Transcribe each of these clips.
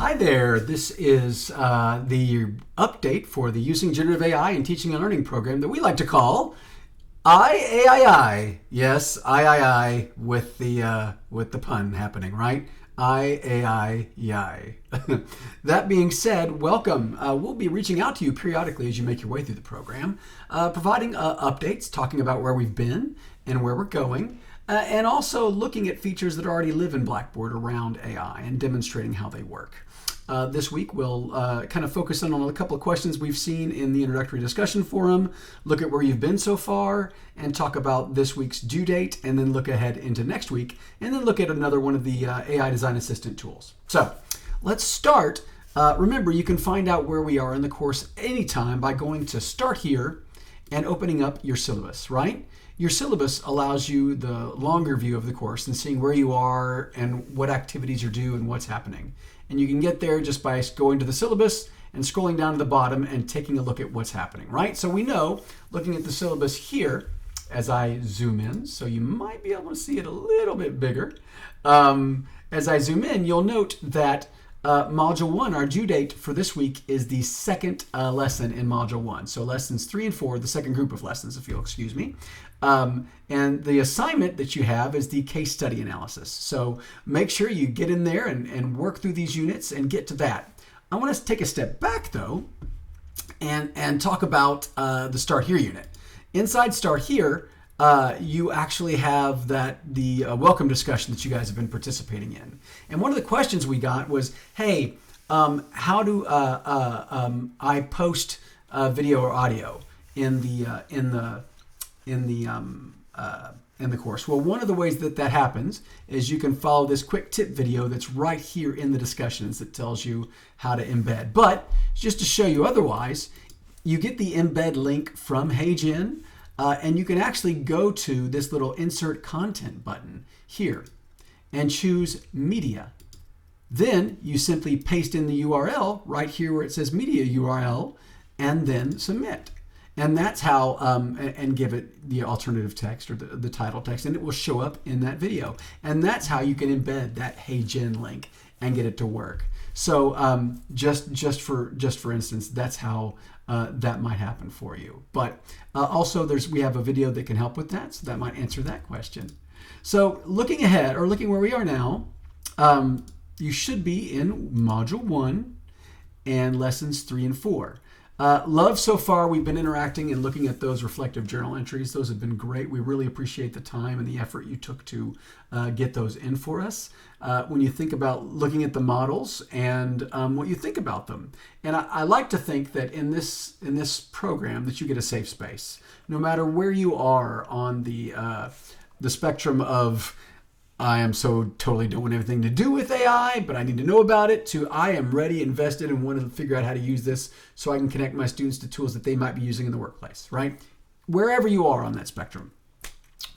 Hi there. This is the update for the Using Generative AI in Teaching and Learning program that we like to call AI. Yes, I with the pun happening, right? AI Yai. That being said, welcome. We'll be reaching out to you periodically as you make your way through the program, providing updates, talking about where we've been and where we're going. And also looking at features that already live in Blackboard around AI and demonstrating how they work. This week we'll kind of focus in on a couple of questions we've seen in the introductory discussion forum, look at where you've been so far, and talk about this week's due date, and then look ahead into next week, and then look at another one of the AI Design Assistant tools. So let's start. Remember, you can find out where we are in the course anytime by going to Start Here and opening up your syllabus, right? Your syllabus allows you the longer view of the course and seeing where you are and what activities are due and what's happening. And you can get there just by going to the syllabus and scrolling down to the bottom and taking a look at what's happening, right? So we know, looking at the syllabus here, as I zoom in, so you might be able to see it a little bit bigger. As I zoom in, you'll note that Module 1, our due date for this week, is the second lesson in Module 1. So lessons 3 and 4, the second group of lessons, if you'll excuse me. And the assignment that you have is the case study analysis. So make sure you get in there and work through these units and get to that. I want us to take a step back, though, and talk about the Start Here unit. Inside Start Here, you actually have the welcome discussion that you guys have been participating in. And one of the questions we got was, hey, how do I post video or audio in the course? Well, one of the ways that happens is you can follow this quick tip video that's right here in the discussions that tells you how to embed. But just to show you otherwise, you get the embed link from HeyGen. And you can actually go to this little Insert Content button here and choose Media. Then you simply paste in the URL right here where it says Media URL and then submit. And that's how, and give it the alternative text or the title text, and it will show up in that video. And that's how you can embed that HeyGen link and get it to work. So just for instance, that's how that might happen for you. But also we have a video that can help with that, so that might answer that question. So looking ahead, or looking where we are now, you should be in Module 1 and Lessons 3 and 4. Love so far. We've been interacting and looking at those reflective journal entries. Those have been great. We really appreciate the time and the effort you took to get those in for us. When you think about looking at the models and what you think about them. And I like to think that in this program that you get a safe space. No matter where you are on the spectrum of I am so totally don't want anything to do with AI, but I need to know about it, to I am ready, invested, and want to figure out how to use this so I can connect my students to tools that they might be using in the workplace, right? Wherever you are on that spectrum,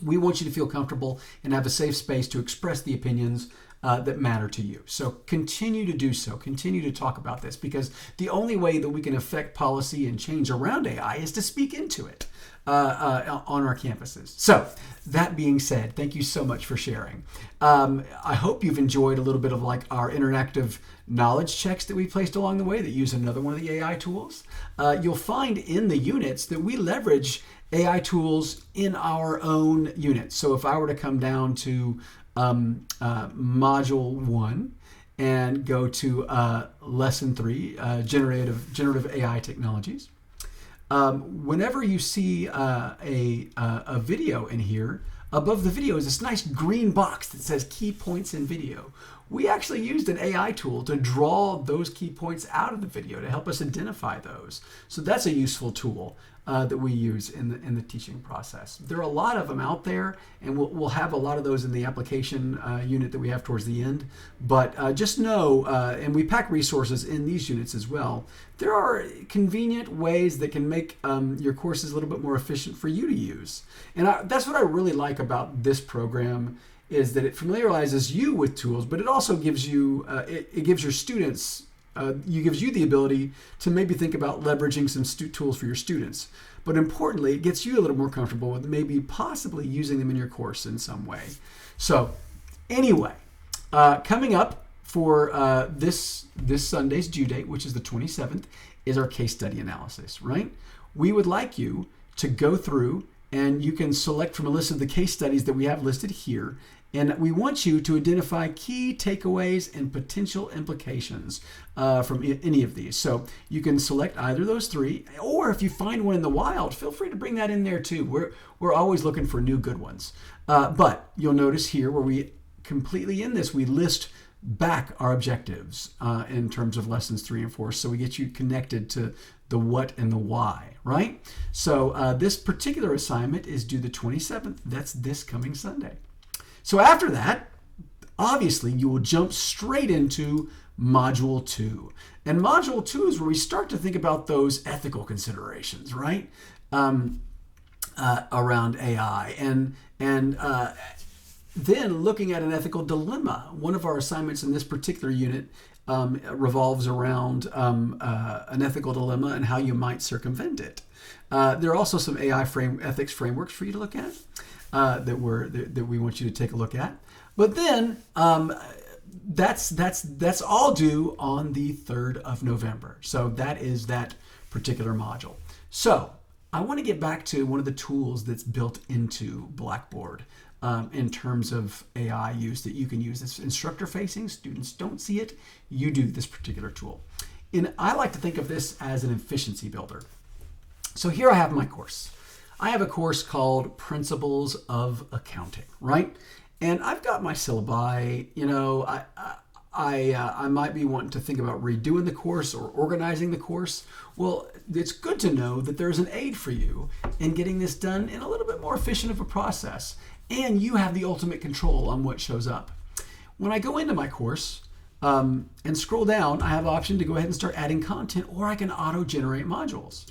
we want you to feel comfortable and have a safe space to express the opinions that matter to you. So continue to do so. Continue to talk about this, because the only way that we can affect policy and change around AI is to speak into it on our campuses. So that being said, thank you so much for sharing. I hope you've enjoyed a little bit of like our interactive knowledge checks that we placed along the way that use another one of the AI tools. You'll find in the units that we leverage AI tools in our own units. So if I were to come down to Module 1 and go to Lesson 3, Generative AI Technologies, whenever you see a video in here, above the video is this nice green box that says Key Points in Video. We actually used an AI tool to draw those key points out of the video to help us identify those. So that's a useful tool that we use in the teaching process. There are a lot of them out there, and we'll have a lot of those in the application unit that we have towards the end. But just know, and we pack resources in these units as well, there are convenient ways that can make your courses a little bit more efficient for you to use. And that's what I really like about this program, is that it familiarizes you with tools, but it also gives you, it gives your students, gives you the ability to maybe think about leveraging some tools for your students. But importantly, it gets you a little more comfortable with maybe possibly using them in your course in some way. So anyway, coming up for this Sunday's due date, which is the 27th, is our case study analysis, right? We would like you to go through, and you can select from a list of the case studies that we have listed here. And we want you to identify key takeaways and potential implications from any of these. So you can select either of those three, or if you find one in the wild, feel free to bring that in there too. We're always looking for new good ones. But you'll notice here where we completely in this, we list back our objectives in terms of lessons 3 and 4. So we get you connected to the what and the why, right? So this particular assignment is due the 27th. That's this coming Sunday. So after that, obviously, you will jump straight into Module 2. And Module 2 is where we start to think about those ethical considerations, right? Around AI. And then looking at an ethical dilemma. One of our assignments in this particular unit revolves around an ethical dilemma and how you might circumvent it. There are also some AI ethics frameworks for you to look at. That we want you to take a look at, but then that's all due on the 3rd of November. So that is that particular module. So I want to get back to one of the tools that's built into Blackboard in terms of AI use that you can use. It's instructor facing. Students don't see it. You do this particular tool, and I like to think of this as an efficiency builder. So here I have my course. I have a course called Principles of Accounting, right? And I've got my syllabi. You know, I might be wanting to think about redoing the course or organizing the course. Well, it's good to know that there's an aid for you in getting this done in a little bit more efficient of a process, and you have the ultimate control on what shows up. When I go into my course and scroll down, I have the option to go ahead and start adding content, or I can auto-generate modules.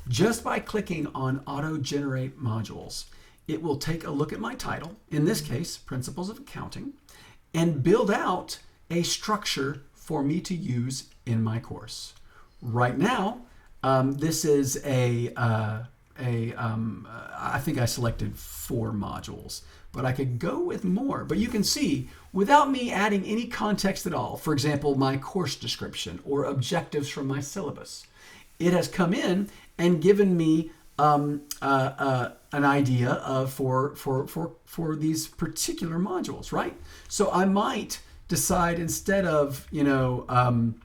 Just by clicking on Auto Generate Modules, it will take a look at my title, in this case, Principles of Accounting, and build out a structure for me to use in my course. Right now, this is I think I selected 4 modules, but I could go with more. But you can see, without me adding any context at all, for example, my course description or objectives from my syllabus, it has come in and given me an idea of for these particular modules, right? So I might decide, instead of the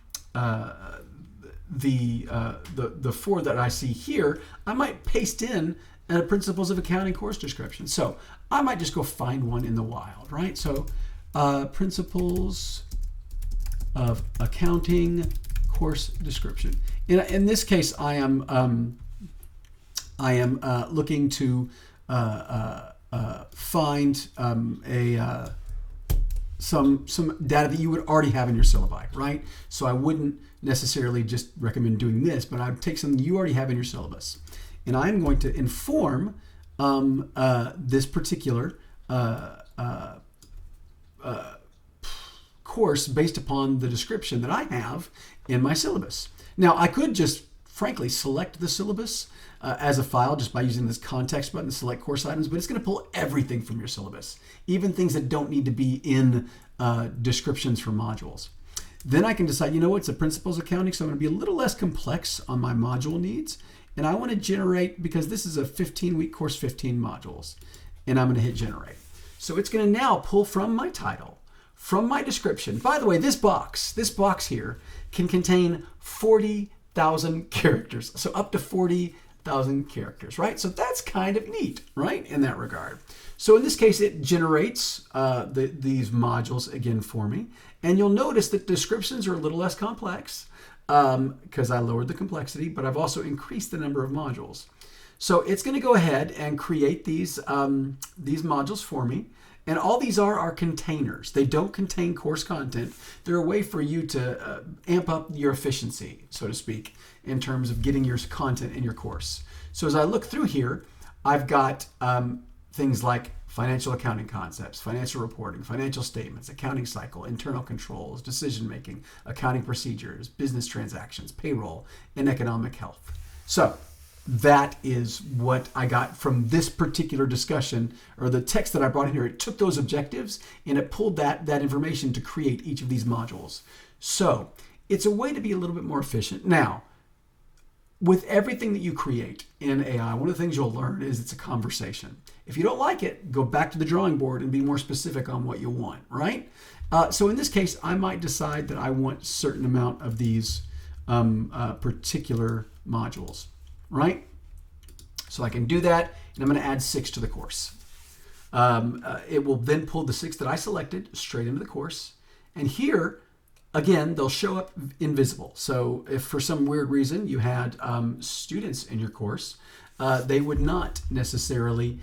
4 that I see here, I might paste in a Principles of Accounting course description. So I might just go find one in the wild, right? So Principles of Accounting course description. In this case, I am looking to find some data that you would already have in your syllabi, right? So I wouldn't necessarily just recommend doing this, but I'd take something you already have in your syllabus, and I'm going to inform this particular course based upon the description that I have in my syllabus. Now, I could just frankly select the syllabus as a file just by using this context button to select course items, but it's going to pull everything from your syllabus, even things that don't need to be in descriptions for modules. Then I can decide, you know what, it's a Principles Accounting, so I'm going to be a little less complex on my module needs, and I want to generate, because this is a 15-week course, 15 modules, and I'm going to hit generate. So it's going to now pull from my title, from my description. By the way, this box here can contain 40,000 characters, so up to 40,000 characters, right? So that's kind of neat, right, in that regard. So in this case, it generates these modules again for me, and you'll notice that descriptions are a little less complex because I lowered the complexity, but I've also increased the number of modules. So it's going to go ahead and create these modules for me. And all these are containers. They don't contain course content. They're a way for you to amp up your efficiency, so to speak, in terms of getting your content in your course. So as I look through here, I've got things like financial accounting concepts, financial reporting, financial statements, accounting cycle, internal controls, decision-making, accounting procedures, business transactions, payroll, and economic health. So that is what I got from this particular discussion, or the text that I brought in here. It took those objectives and it pulled that information to create each of these modules. So it's a way to be a little bit more efficient. Now, with everything that you create in AI, one of the things you'll learn is it's a conversation. If you don't like it, go back to the drawing board and be more specific on what you want, right? So in this case, I might decide that I want a certain amount of these particular modules, right? So I can do that, and I'm going to add 6 to the course. It will then pull the 6 that I selected straight into the course. And here, again, they'll show up invisible. So if for some weird reason you had students in your course, they would not necessarily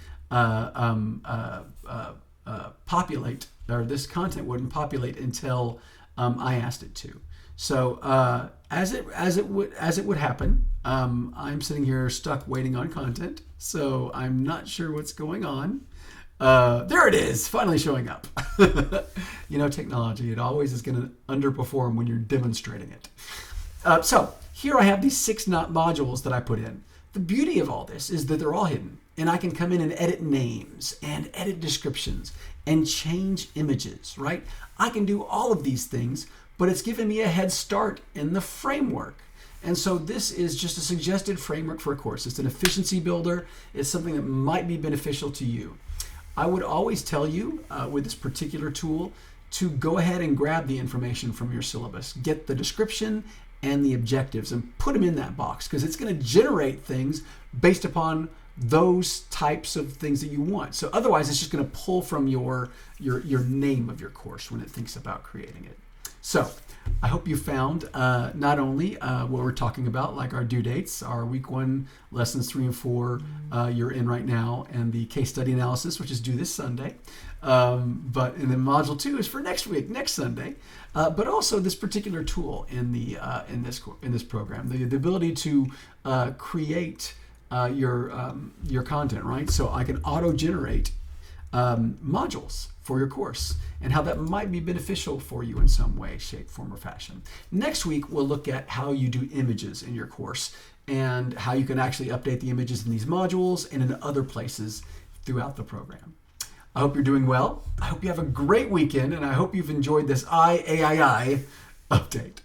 populate, or this content wouldn't populate until I asked it to. So as it would happen, I'm sitting here stuck waiting on content. So I'm not sure what's going on. There it is, finally showing up. You know, technology, it always is going to underperform when you're demonstrating it. So here I have these 6 modules that I put in. The beauty of all this is that they're all hidden, and I can come in and edit names and edit descriptions and change images, right? I can do all of these things, but it's given me a head start in the framework. And so this is just a suggested framework for a course. It's an efficiency builder. It's something that might be beneficial to you. I would always tell you with this particular tool to go ahead and grab the information from your syllabus, get the description and the objectives and put them in that box, because it's going to generate things based upon those types of things that you want. So otherwise it's just going to pull from your name of your course when it thinks about creating it. So I hope you found not only what we're talking about, like our due dates, our week 1 lessons 3 and 4 you're in right now, and the case study analysis, which is due this Sunday. And then module 2 is for next week, next Sunday. But also this particular tool in this program, the ability to create your content, right? So I can auto-generate modules for your course, and how that might be beneficial for you in some way, shape, form, or fashion. Next week, we'll look at how you do images in your course and how you can actually update the images in these modules and in other places throughout the program. I hope you're doing well. I hope you have a great weekend, and I hope you've enjoyed this AI Yai update.